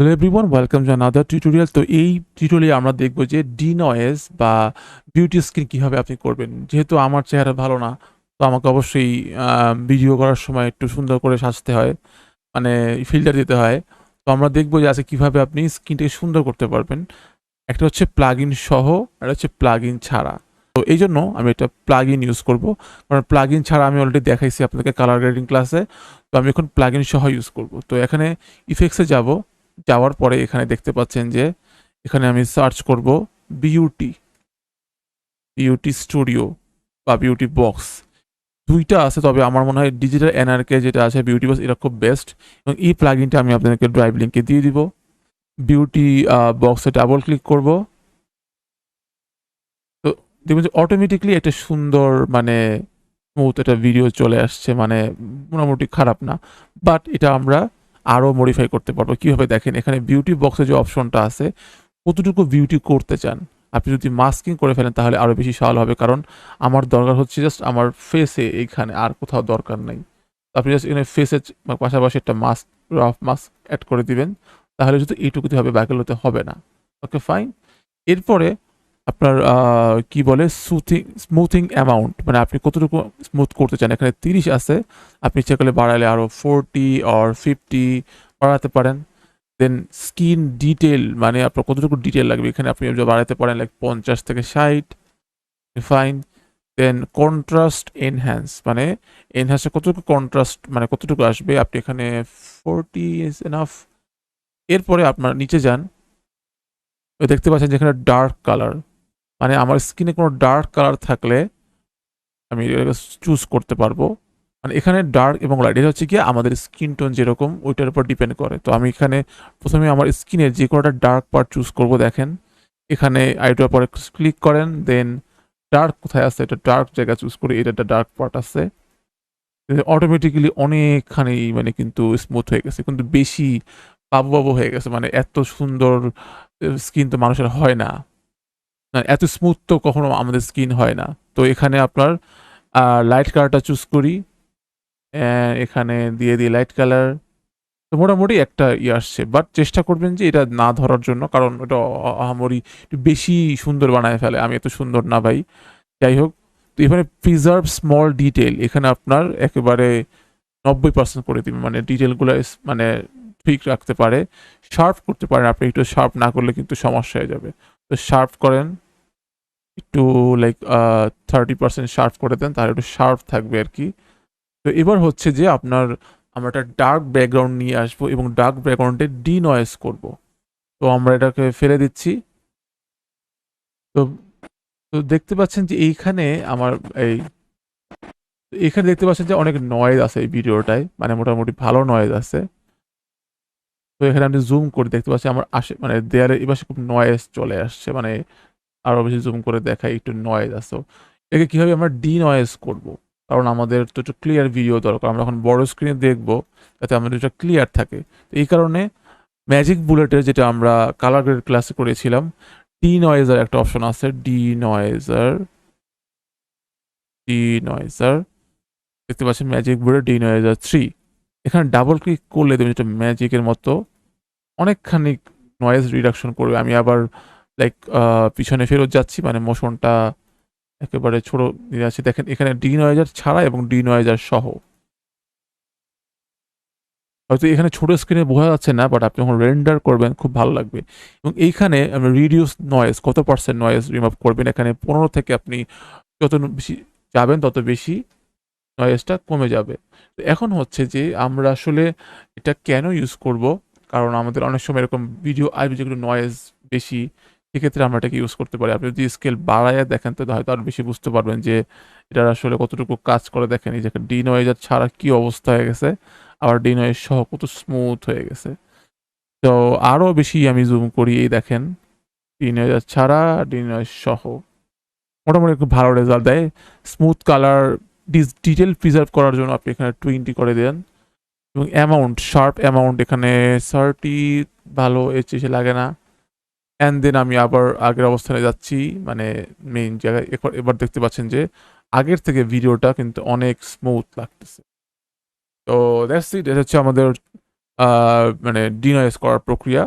Hello everyone, welcome to another tutorial. তো এই টিউটোরিয়ালে আমরা দেখব যে ডিনয়েজ বা বিউটি স্কিন কিভাবে আপনি করবেন। যেহেতু আমার চেহারা ভালো না, তো আমাকে অবশ্যই ভিডিও করার সময় একটু সুন্দর করে সাজতে হয়, মানে ফিল্টার দিতে হয়। তো আমরা দেখব যে আজকে কিভাবে আপনি স্কিনটাকে সুন্দর করতে পারবেন। একটা হচ্ছে প্লাগ ইন সহ, আর হচ্ছে প্লাগ ইন ছাড়া। তো এই জন্য আমি একটা প্লাগ ইন ইউজ করব, কারণ প্লাগ ইন ছাড়া আমি অলরেডি দেখাইছি আপনাদেরকে কালার গ্রেডিং ক্লাসে। তো আমি এখন প্লাগ ইন সহ ইউজ করব। তো এখানে ইফেক্টসে যাব, যাওয়ার পরে এখানে দেখতে পাচ্ছেন যে এখানে আমি সার্চ করব বিউটি বিউটি স্টুডিও বা বিউটি বক্স। দুইটা আছে, তবে আমার মনে হয় ডিজিটাল এনআরকে যেটা আছে বিউটি বক্স, এটা খুব বেস্ট। এবং এই প্লাগইনটা আমি আপনাদেরকে ড্রাইভ লিঙ্কে দিয়ে দিব। বিউটি বক্সে ডাবল ক্লিক করব। তো দেখবেন যে অটোমেটিকলি একটা সুন্দর, মানে স্মুথ একটা ভিডিও চলে আসছে, মানে মোটামুটি খারাপ না। বাট এটা আমরা আরও মডিফাই করতে পারবো কীভাবে, দেখেন এখানে বিউটি বক্সে যে অপশনটা আছে, কতটুকু বিউটি করতে চান। আপনি যদি মাস্কিং করে ফেলেন তাহলে আরও বেশি সহজ হবে, কারণ আমার দরকার হচ্ছে জাস্ট আমার ফেসে, এইখানে আর কোথাও দরকার নাই। আপনি জাস্ট এখানে ফেসে পাশাপাশি একটা মাস্ক, রাফ মাস্ক অ্যাড করে দিবেন, তাহলে শুধু এইটুকুতে হবে, বাকিগুলোতে হবে না। ওকে, ফাইন। এরপরে আপনার কি বলে স্মুথিং অ্যামাউন্ট, মানে আপনি কতটুকু স্মুথ করতে চান। এখানে 30 আছে, আপনি ইচ্ছা করলে বাড়ালে আরও 40 অর 50 বাড়াতে পারেন। দেন স্কিন ডিটেল, মানে আপনার কতটুকু ডিটেল লাগবে, এখানে আপনি বাড়াতে পারেন লাইক 50 থেকে 60। ফাইন। দেন কন্ট্রাস্ট এনহ্যান্স, মানে এনহ্যান্সে কতটুকু কন্ট্রাস্ট, মানে কতটুকু আসবে, আপনি এখানে 40 ইজ এনাফ। এরপরে আপনার নিচে যান, দেখতে পাচ্ছেন যেখানে ডার্ক কালার, মানে আমার স্কিনে কোনো ডার্ক কালার থাকলে আমি এটাকে চুজ করতে পারবো। মানে এখানে ডার্ক এবং লাইট, এটা হচ্ছে কি আমাদের স্কিন টোন যেরকম ওইটার উপর ডিপেন্ড করে। তো আমি এখানে প্রথমে আমার স্কিনের যে কোনোটা ডার্ক পার্ট চুজ করব। দেখেন এখানে আইটার পরে ক্লিক করেন, দেন ডার্ক কোথায় আছে, এটা ডার্ক জায়গা চুজ করি, এটা একটা ডার্ক পার্ট আছে। অটোমেটিক্যালি অনেকখানি মানে কিন্তু স্মুথ হয়ে গেছে, কিন্তু বেশি বাবু বাবু হয়ে গেছে, মানে এত সুন্দর স্কিন তো মানুষের হয় না। না, এত স্মুথ তো কখনো আমাদের স্কিন হয় না। তো এখানে আপনার লাইট কালারটা চুজ করি, এখানে দিয়ে দিই লাইট কালার। তো মোটামুটি একটা আসছে, বাট চেষ্টা করবেন যে এটা না ধরার জন্য, কারণ ওটা আহামরি একটু বেশি সুন্দর বানায় ফেলে। আমি এত সুন্দর না ভাই। যাই হোক, তো এখানে প্রিজার্ভ স্মল ডিটেল, এখানে আপনার একেবারে 90% করে দিবেন, মানে ডিটেলগুলো মানে ঠিক রাখতে পারে। শার্প করতে পারেন, আপনি একটু শার্প না করলে কিন্তু সমস্যা হয়ে যাবে। তো শার্প করেন একটু, লাইক 30% শার্প করে দেন, তাহলে একটু শার্প থাকবে আর কি। তো এবার হচ্ছে যে আমরা একটা ডার্ক ব্যাকগ্রাউন্ড নিয়ে আসবো এবং ডার্ক ব্যাকগ্রাউন্ডে ডিনয়েজ করব। তো আমরা এটাকে ফেলে দিচ্ছি। তো তো দেখতে পাচ্ছেন যে এইখানে আমার এই এখানে দেখতে পাচ্ছেন যে অনেক নয়েজ আছে এই ভিডিওটায়, মানে মোটামুটি ভালো নয়েজ আছে। তো এখানে আমি জুম করে দেখতে পাচ্ছি আমার মানে দেয়ালের এপাশে খুব নয়েজ চলে আসছে, মানে আরো বেশি জুম করে দেখাই, একটু নয়েজ আছে। একে কিভাবে আমরা ডিনয়েজ করব, কারণ আমাদের তো একটু ক্লিয়ার ভিডিও দরকার, আমরা এখন বড় স্ক্রিনে দেখবো, যাতে আমাদের এটা ক্লিয়ার থাকে। তো এই কারণে ম্যাজিক বুলেটের, যেটা আমরা কালার গ্রেড ক্লাসে করেছিলাম, ডিনয়েজার একটা অপশন আছে, ডিনয়েজার দেখতে পাচ্ছেন ম্যাজিক বুলেট ডিনয়েজার 3। এখানে ডাবল ক্লিক করলে তুমি যেটা ম্যাজিকের মতো অনেকখানি নয়েজ রিডাকশন করবে। আমি আবার লাইক পিছনে ফেরত যাচ্ছি, মানে মোশনটা একেবারে ছোট নিয়ে আসছি। দেখেন এখানে ডিনয়েজার ছাড়া এবং ডিনয়েজার সহ। হয়তো এখানে ছোট স্ক্রিনে বোঝা যাচ্ছে না, বাট আপনি যখন রেন্ডার করবেন খুব ভালো লাগবে। এবং এইখানে আপনি রিডিউস নয়েজ, কত পার্সেন্ট নয়েজ রিমুভ করবেন, এখানে 15 থেকে আপনি যত বেশি যাবেন তত বেশি নয়েজটা কমে যাবে। তো এখন হচ্ছে যে আমরা আসলে এটা কেন ইউজ করব, কারণ আমাদের অনেক সময় এরকম ভিডিও আসবে যেগুলো নয়েজ বেশি, সেক্ষেত্রে আমরা এটাকে ইউজ করতে পারি। আপনি যদি স্কেল বাড়াইয়া দেখেন তো হয়তো আরো বেশি বুঝতে পারবেন যে এটার আসলে কতটুকু কাজ করে। দেখেন এই যে ডিনয়েজার ছাড়া কি অবস্থা হয়ে গেছে, আবার ডিনয়েজ সহ কত স্মুথ হয়ে গেছে। তো আরো বেশি আমি জুম করি, এই দেখেন ডিনয়েজার ছাড়া, ডিনয়েজ সহ মোটামুটি একটু ভালো রেজাল্ট দেয়। স্মুথ কালার ডিটেল প্রিজার্ভ করার জন্য আপনি এখানে 20 করে দেন। এবং অ্যামাউন্ট, শার্প অ্যামাউন্ট এখানে 30 ভালো, এর চেয়ে লাগে না। অ্যান্ড দেন আমি আবার আগের অবস্থানে যাচ্ছি, মানে মেইন জায়গায়। এবার দেখতে পাচ্ছেন যে আগের থেকে ভিডিওটা কিন্তু অনেক স্মুথ লাগতেছে। তো দ্যাটস ইট, এটা হচ্ছে আমাদের মানে ডিনয়েজ করার প্রক্রিয়া